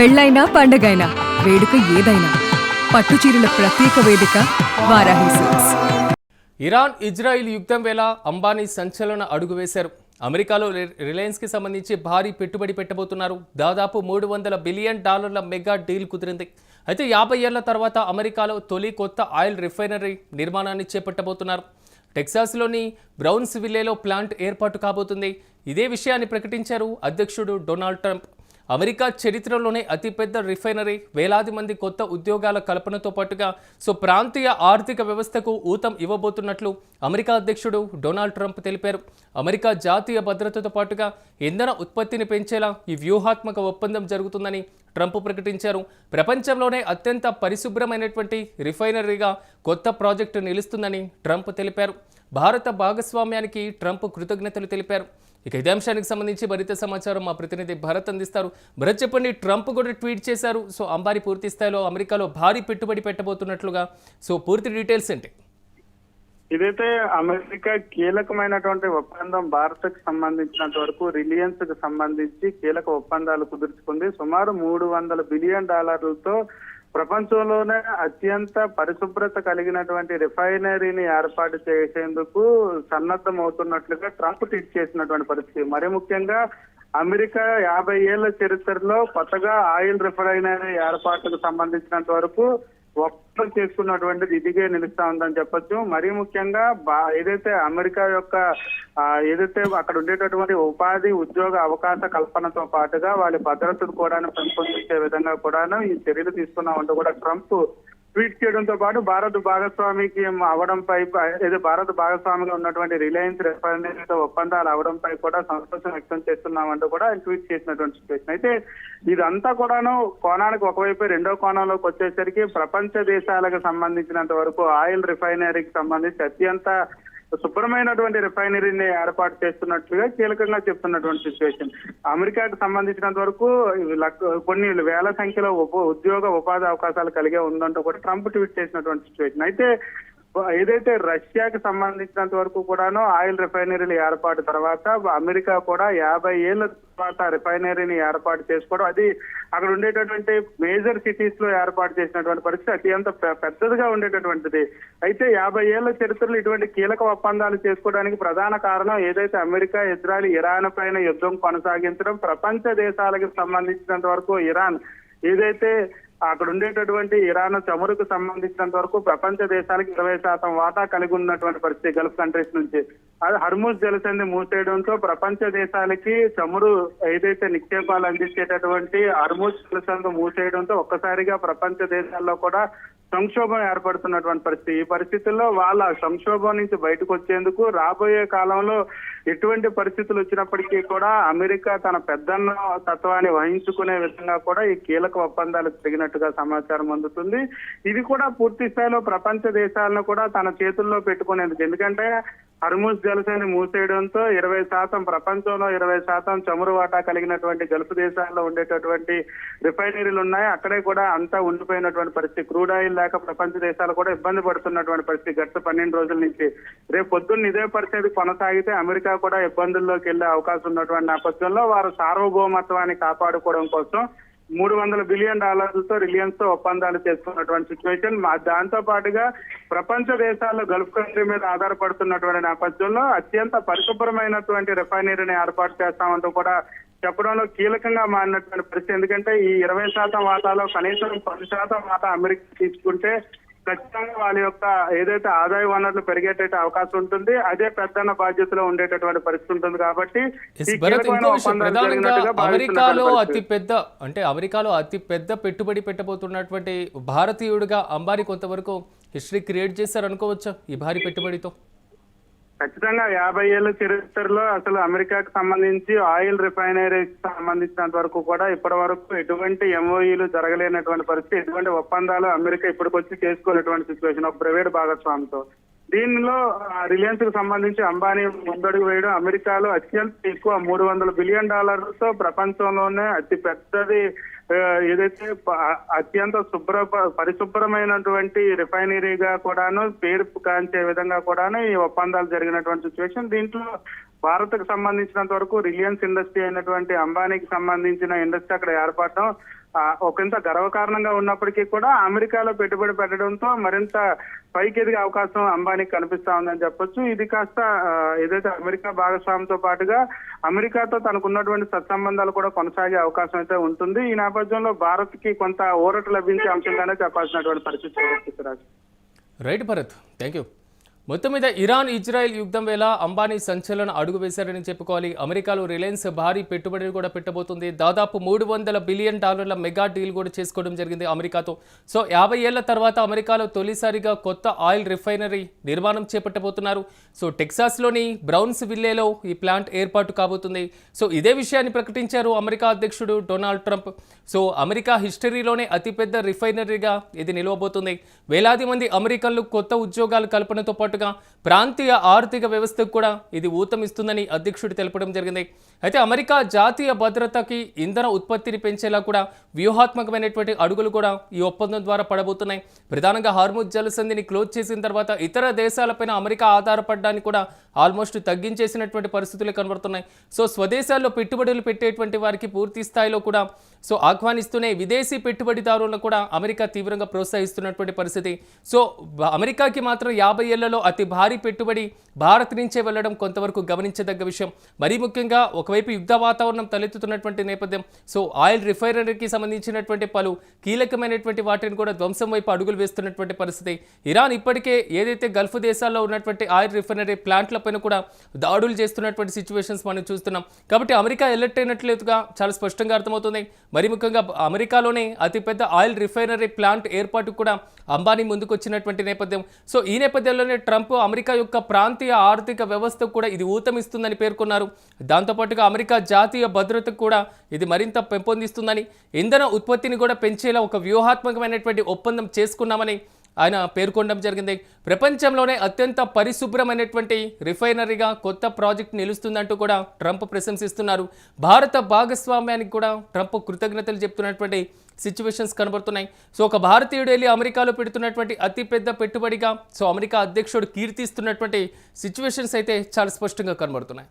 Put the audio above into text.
పెళ్ళైనా పండగైనా వేడుక ఏదైనా పట్టుచీరల ప్రత్యేక వేదిక వారాహి సిల్క్స్. ఇరాన్ ఇజ్రాయిల్ యుద్ధం వేళ అంబానీ సంచలన అడుగు వేశారు. అమెరికాలో రిలయన్స్కి సంబంధించి భారీ పెట్టుబడి పెట్టబోతున్నారు. దాదాపు $300 బిలియన్ మెగా డీల్ కుదిరింది. అయితే 50 ఏళ్ల తర్వాత అమెరికాలో తొలి కొత్త ఆయిల్ రిఫైనరీ నిర్మాణాన్ని చేపట్టబోతున్నారు. టెక్సాస్లోని బ్రౌన్స్ విల్లేలో ప్లాంట్ ఏర్పాటు కాబోతుంది. ఇదే విషయాన్ని ప్రకటించారు అధ్యక్షుడు డొనాల్డ్ ట్రంప్. అమెరికా చరిత్రలోనే అతిపెద్ద రిఫైనరీ, వేలాది మంది కొత్త ఉద్యోగాల కల్పనతో పాటుగా ప్రాంతీయ ఆర్థిక వ్యవస్థకు ఊతం ఇవ్వబోతున్నట్లు అమెరికా అధ్యక్షుడు డొనాల్డ్ ట్రంప్ తెలిపారు. అమెరికా జాతీయ భద్రతతో పాటుగా ఇంధన ఉత్పత్తిని పెంచేలా ఈ వ్యూహాత్మక ఒప్పందం జరుగుతుందని ట్రంప్ ప్రకటించారు. ప్రపంచంలోనే అత్యంత పరిశుభ్రమైనటువంటి రిఫైనరీగా కొత్త ప్రాజెక్టు నిలుస్తుందని ట్రంప్ తెలిపారు. భారత భాగస్వామ్యానికి ట్రంప్ కృతజ్ఞతలు తెలిపారు. ఇక ఇదే అంశానికి సంబంధించి మరింత సమాచారం మా ప్రతినిధి భరత్ అందిస్తారు. భరత్, చెప్పండి, ట్రంప్ కూడా ట్వీట్ చేశారు. అంబానీ పూర్తి స్థాయిలో అమెరికాలో భారీ పెట్టుబడి పెట్టబోతున్నట్లుగా. పూర్తి డీటెయిల్స్ ఏంటి? ఇదైతే అమెరికా కీలకమైనటువంటి ఒప్పందం. భారత్కు సంబంధించినంత వరకు రిలయన్స్ కు సంబంధించి కీలక ఒప్పందాలు కుదుర్చుకుంది. సుమారు $300 బిలియన్ ప్రపంచంలోనే అత్యంత పరిశుభ్రత కలిగినటువంటి రిఫైనరీని ఏర్పాటు చేసేందుకు సన్నద్ధమవుతున్నట్లుగా ట్రంప్ ట్వీట్ చేసినటువంటి పరిస్థితి. మరి ముఖ్యంగా అమెరికా 50 ఏళ్ల చరిత్రలో కొత్తగా ఆయిల్ రిఫైనరీ ఏర్పాటుకు సంబంధించినంత వరకు ఒప్పందం చేసుకున్నటువంటిది ఇదిగే నిలుస్తా ఉందని చెప్పొచ్చు. మరీ ముఖ్యంగా ఏదైతే అమెరికా యొక్క ఏదైతే అక్కడ ఉండేటటువంటి ఉపాధి ఉద్యోగ అవకాశ కల్పనతో పాటుగా వాళ్ళ భద్రతను కూడా పెంపొందించే విధంగా కూడా ఈ చర్యలు తీసుకున్నామంటూ కూడా ట్రంప్ ట్వీట్ చేయడంతో పాటు భారత్ భాగస్వామికి అవడంపై, ఏదో భారత్ భాగస్వామిగా ఉన్నటువంటి రిలయన్స్ రిఫైనరీతో ఒప్పందాలు అవడంపై కూడా సంతోషం వ్యక్తం చేస్తున్నామంటూ కూడా ఆయన ట్వీట్ చేసినటువంటి సిచ్యువేషన్. అయితే ఇదంతా కూడాను కోణానికి ఒకవైపు, రెండో కోణంలోకి వచ్చేసరికి ప్రపంచ దేశాలకు సంబంధించినంత వరకు ఆయిల్ రిఫైనరీకి సంబంధించి అత్యంత శుభ్రమైనటువంటి రిఫైనరీని ఏర్పాటు చేస్తున్నట్లుగా కీలకంగా చెప్తున్నటువంటి సిచ్యువేషన్. అమెరికాకు సంబంధించినంత వరకు కొన్ని వేల సంఖ్యలో ఉపాధి అవకాశాలు కలిగే ఉందంటూ కూడా ట్రంప్ ట్వీట్ చేసినటువంటి సిచ్యువేషన్. అయితే ఏదైతే రష్యాకి సంబంధించినంత వరకు కూడాను ఆయిల్ రిఫైనరీలు ఏర్పాటు తర్వాత అమెరికా కూడా 50 ఏళ్ల తర్వాత రిఫైనరీని ఏర్పాటు చేసుకోవడం, అది అక్కడ ఉండేటటువంటి మేజర్ సిటీస్ లో ఏర్పాటు చేసినటువంటి పరిస్థితి అత్యంత పెద్దదిగా ఉండేటటువంటిది. అయితే 50 ఏళ్ల చరిత్రలో ఇటువంటి కీలక ఒప్పందాలు చేసుకోవడానికి ప్రధాన కారణం ఏదైతే అమెరికా, ఇజ్రాయెల్, ఇరాన్ పైన యుద్ధం కొనసాగించడం. ప్రపంచ దేశాలకు సంబంధించినంత వరకు ఇరాన్ ఏదైతే అక్కడ ఉండేటటువంటి ఇరాన్ చమురుకు సంబంధించినంత వరకు ప్రపంచ దేశాలకు 20% వాటా కలిగి ఉన్నటువంటి పరిస్థితి గల్ఫ్ కంట్రీస్ నుంచి. అది హర్ముజ్ జలసంధి మూసేయడంతో ప్రపంచ దేశాలకి చమురు ఏదైతే నిక్షేపాలు అందించేటటువంటి హర్ముజ్ జలసంధి మూసేయడంతో ఒక్కసారిగా ప్రపంచ దేశాల్లో కూడా సంక్షోభం ఏర్పడుతున్నటువంటి పరిస్థితి. ఈ పరిస్థితుల్లో వాళ్ళ సంక్షోభం నుంచి బయటకు వచ్చేందుకు రాబోయే కాలంలో ఎటువంటి పరిస్థితులు వచ్చినప్పటికీ కూడా అమెరికా తన పెద్దన్న తత్వాన్ని వహించుకునే విధంగా కూడా ఈ కీలక ఒప్పందాలు జరిగినట్టుగా సమాచారం అందుతుంది. ఇది కూడా పూర్తి స్థాయిలో ప్రపంచ దేశాలను కూడా తన చేతుల్లో పెట్టుకునేందుకు. ఎందుకంటే హర్ముజ్ జలసంధి మూసేయడంతో 20% ప్రపంచంలో 20% చమురు వాటా కలిగినటువంటి గల్ఫ్ దేశాల్లో ఉండేటటువంటి రిఫైనరీలు ఉన్నాయి. అక్కడే కూడా అంతా ఉండిపోయినటువంటి పరిస్థితి. క్రూడ్ ఆయిల్ లేక ప్రపంచ దేశాలు కూడా ఇబ్బంది పడుతున్నటువంటి పరిస్థితి గత 12 రోజుల నుంచి. రేపు పొద్దున్న ఇదే పరిస్థితి కొనసాగితే అమెరికా కూడా ఇబ్బందుల్లోకి వెళ్లే అవకాశం ఉన్నటువంటి నేపథ్యంలో వారు సార్వభౌమత్వాన్ని కాపాడుకోవడం కోసం $300 బిలియన్ రిలయన్స్ తో ఒప్పందాలు చేసుకున్నటువంటి సిచ్యువేషన్. దాంతో పాటుగా ప్రపంచ దేశాల్లో గల్ఫ్ కంట్రీ మీద ఆధారపడుతున్నటువంటి నేపథ్యంలో అత్యంత పరిశుభ్రమైనటువంటి రిఫైనరీని ఏర్పాటు చేస్తామంటూ కూడా చెప్పడంలో కీలకంగా మారినటువంటి పరిస్థితి. ఎందుకంటే ఈ 20% వాటాలో కనీసం 10% వాటా అమెరికా తీసుకుంటే ఖచ్చితంగా వాళ్ళ యొక్క ఏదైతే ఆదాయ వనరులు పెరిగేట అవకాశం ఉంటుంది. అదే పెద్దన్న బాధ్యతలో ఉండేటటువంటి పరిస్థితి ఉంటుంది. కాబట్టి అమెరికాలో అతి పెద్ద పెట్టుబడి పెట్టబోతున్నటువంటి భారతీయుడిగా అంబానీ కొంతవరకు హిస్టరీ క్రియేట్ చేశారు అనుకోవచ్చా ఈ భారీ పెట్టుబడితో? ఖచ్చితంగా 50 ఏళ్ల చరిత్రలో అసలు అమెరికాకు సంబంధించి ఆయిల్ రిఫైనరీకి సంబంధించినంత వరకు కూడా ఇప్పటి వరకు ఎటువంటి ఎంఓఈలు జరగలేనటువంటి పరిస్థితి, ఎటువంటి ఒప్పందాలు అమెరికా ఇప్పటికొచ్చి చేసుకోలేటువంటి సిచ్యువేషన్ ఒక ప్రైవేట్ భాగస్వామితో. దీనిలో రిలయన్స్ కు సంబంధించి అంబానీ ముందడుగు వేయడం, అమెరికాలో అత్యంత ఎక్కువ $300 బిలియన్ ప్రపంచంలోనే అతి పెద్దది ఏదైతే అత్యంత పరిశుభ్రమైనటువంటి రిఫైనరీగా కూడాను పేరు కాంచే విధంగా కూడాను ఈ ఒప్పందాలు జరిగినటువంటి సిచ్యువేషన్. దీంట్లో భారత్కు సంబంధించినంత వరకు రిలయన్స్ ఇండస్ట్రీ అయినటువంటి అంబానీకి సంబంధించిన ఇండస్ట్రీ అక్కడ ఏర్పడటం, ఒకంత గర్వకారణంగా ఉన్నప్పటికీ కూడా అమెరికాలో పెట్టుబడి పెట్టడంతో మరింత పైకి ఎదిగే అవకాశం అంబానీకి కనిపిస్తా ఉందని చెప్పొచ్చు. ఇది కాస్త ఏదైతే అమెరికా భాగస్వామ్యంతో పాటుగా అమెరికాతో తనకున్నటువంటి సత్సంబంధాలు కూడా కొనసాగే అవకాశం అయితే ఉంటుంది. ఈ నేపథ్యంలో భారత్ కి కొంత ఊరట లభించే అంశంగానే చెప్పాల్సినటువంటి పరిస్థితి. Right Bharat, thank you. మొత్తం మీద ఇరాన్ ఇజ్రాయెల్ యుద్ధం వేళ అంబానీ సంచలన అడుగు వేశారని చెప్పుకోవాలి. అమెరికాలో రిలయన్స్ భారీ పెట్టుబడులు కూడా పెట్టబోతుంది. దాదాపు $300 బిలియన్ మెగా డీల్ కూడా చేసుకోవడం జరిగింది అమెరికాతో. సో 50 ఏళ్ల తర్వాత అమెరికాలో తొలిసారిగా కొత్త ఆయిల్ రిఫైనరీ నిర్మాణం చేపట్టబోతున్నారు. సో టెక్సాస్లోని బ్రౌన్స్ విల్లేలో ఈ ప్లాంట్ ఏర్పాటు కాబోతుంది. సో ఇదే విషయాన్ని ప్రకటించారు అమెరికా అధ్యక్షుడు డొనాల్డ్ ట్రంప్. సో అమెరికా హిస్టరీలోనే అతిపెద్ద రిఫైనరీగా ఇది నిలవబోతుంది. వేలాది మంది అమెరికన్లు కొత్త ఉద్యోగాల కల్పనతో పాటు ప్రాంతీయ ఆర్థిక వ్యవస్థకు కూడా ఇది ఊతమిస్తుందని అధ్యక్షుడు తెలపడం జరిగింది. అయితే అమెరికా జాతీయ భద్రతకి ఇంధన ఉత్పత్తిని పెంచేలా కూడా వ్యూహాత్మకమైనటువంటి అడుగులు కూడా ఈ ఒప్పందం ద్వారా పడబోతున్నాయి. ప్రధానంగా హార్ముజ్ జలసంధిని క్లోజ్ చేసిన తర్వాత ఇతర దేశాలపైన అమెరికా ఆధారపడడానికి కూడా ఆల్మోస్ట్ తగ్గించేసినటువంటి పరిస్థితులు కనబడుతున్నాయి. సో స్వదేశాల్లో పెట్టుబడులు పెట్టేటువంటి వారికి పూర్తి స్థాయిలో కూడా సో ఆహ్వానిస్తూనే విదేశీ పెట్టుబడిదారులను కూడా అమెరికా తీవ్రంగా ప్రోత్సహిస్తున్నటువంటి పరిస్థితి. సో అమెరికాకి మాత్రం 50 ఏళ్లలో అతి భారీ పెట్టుబడి భారత్ నుంచే వెళ్లడం కొంతవరకు గమనించదగ్గ విషయం. మరీ ముఖ్యంగా ఒకవైపు యుద్ధ వాతావరణం తలెత్తుతున్నటువంటి నేపథ్యం, సో ఆయిల్ రిఫైనరీకి సంబంధించినటువంటి పలు కీలకమైనటువంటి వాటిని కూడా ధ్వంసం వైపు అడుగులు వేస్తున్నటువంటి పరిస్థితి. ఇరాన్ ఇప్పటికే ఏదైతే గల్ఫ్ దేశాల్లో ఉన్నటువంటి ఆయిల్ రిఫైనరీ ప్లాంట్లపైన కూడా దాడులు చేస్తున్నటువంటి సిచ్యువేషన్స్ మనం చూస్తున్నాం. కాబట్టి అమెరికా ఎలర్ట్ అయినట్లుగా చాలా స్పష్టంగా అర్థమవుతుంది. మరీ ముఖ్యంగా అమెరికాలోనే అతిపెద్ద ఆయిల్ రిఫైనరీ ప్లాంట్ ఏర్పాటు కూడా అంబానీ ముందుకు వచ్చినటువంటి నేపథ్యం. సో ఈ నేపథ్యంలోనే ట్రంప్ అమెరికా యొక్క ప్రాంతీయ ఆర్థిక వ్యవస్థకు కూడా ఇది ఊతమిస్తుందని పేర్కొన్నారు. దాంతోపాటుగా అమెరికా జాతీయ భద్రతకు కూడా ఇది మరింత పెంపొందిస్తుందని, ఇంధన ఉత్పత్తిని కూడా పెంచేలా ఒక వ్యూహాత్మకమైనటువంటి ఒప్పందం చేసుకున్నామని ఆయన పేర్కొనడం జరిగింది. ప్రపంచంలోనే అత్యంత పరిశుభ్రమైనటువంటి రిఫైనరీగా కొత్త ప్రాజెక్ట్ నిలుస్తుందంటూ కూడా ట్రంప్ ప్రశంసిస్తున్నారు. భారత భాగస్వామ్యానికి కూడా ట్రంప్ కృతజ్ఞతలు చెప్తున్నటువంటి సిచ్యువేషన్స్ కనబడుతున్నాయి. సో ఒక భారతీయుడు వెళ్ళి అమెరికాలో పెడుతున్నటువంటి అతిపెద్ద పెట్టుబడిగా సో అమెరికా అధ్యక్షుడు కీర్తిస్తున్నటువంటి సిచ్యువేషన్స్ అయితే చాలా స్పష్టంగా కనబడుతున్నాయి.